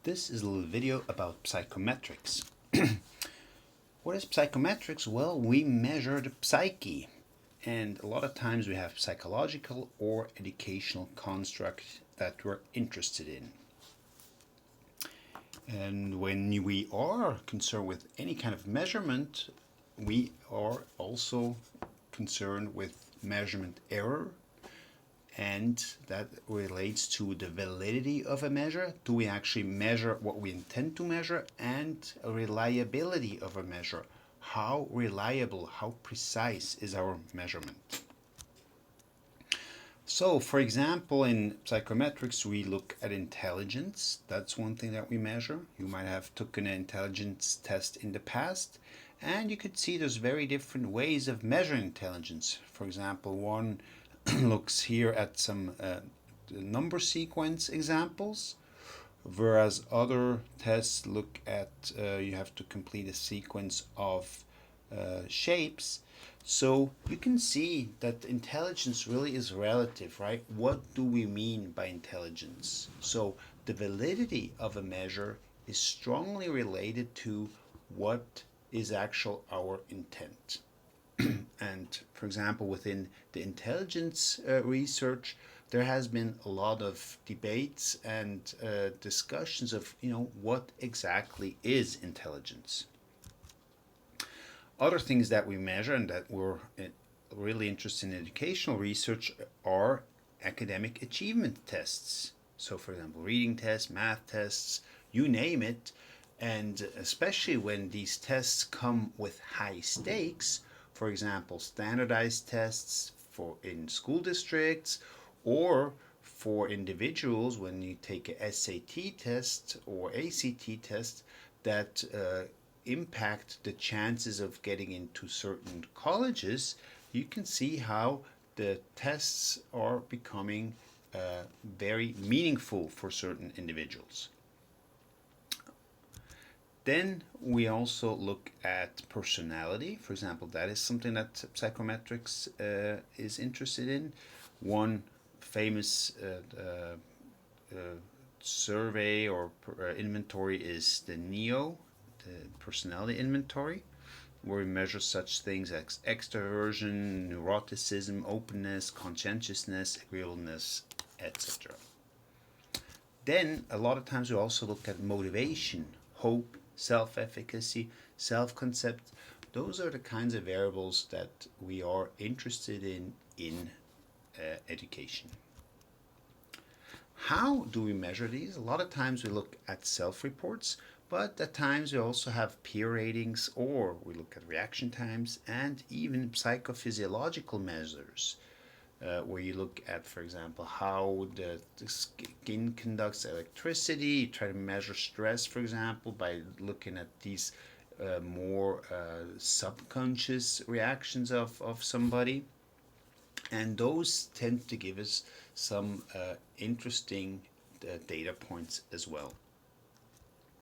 This is a little video about psychometrics. What is psychometrics? Well, we measure the psyche, and a lot of times we have psychological or educational constructs that we're interested in. And when we are concerned with any kind of measurement, we are also concerned with measurement error, and that relates to the validity of a measure. Do we actually measure what we intend to measure? And reliability of a measure. How reliable, how precise is our measurement? So, for example, in psychometrics, we look at intelligence. That's one thing that we measure. You might have taken an intelligence test in the past, and you could see there's very different ways of measuring intelligence. For example, one looks here at some number sequence examples, whereas other tests look at you have to complete a sequence of shapes. So you can see that intelligence really is relative, right? What do we mean by intelligence? So the validity of a measure is strongly related to what is actual our intent. And for example, within the intelligence research, there has been a lot of debates and discussions of, what exactly is intelligence. Other things that we measure and that we're really interested in educational research are academic achievement tests. So for example, reading tests, math tests, you name it. And especially when these tests come with high stakes, for example, standardized tests in school districts, or for individuals when you take a SAT test or ACT test that impact the chances of getting into certain colleges, you can see how the tests are becoming very meaningful for certain individuals. Then we also look at personality. For example, that is something that psychometrics is interested in. One famous survey or inventory is the NEO, the personality inventory, where we measure such things as extroversion, neuroticism, openness, conscientiousness, agreeableness, etc. Then a lot of times we also look at motivation, hope, self-efficacy, self-concept. Those are the kinds of variables that we are interested in education. How do we measure these? A lot of times we look at self-reports, but at times we also have peer ratings, or we look at reaction times and even psychophysiological measures. Where you look at, for example, how the skin conducts electricity. You try to measure stress, for example, by looking at these more subconscious reactions of somebody. And those tend to give us some interesting data points as well.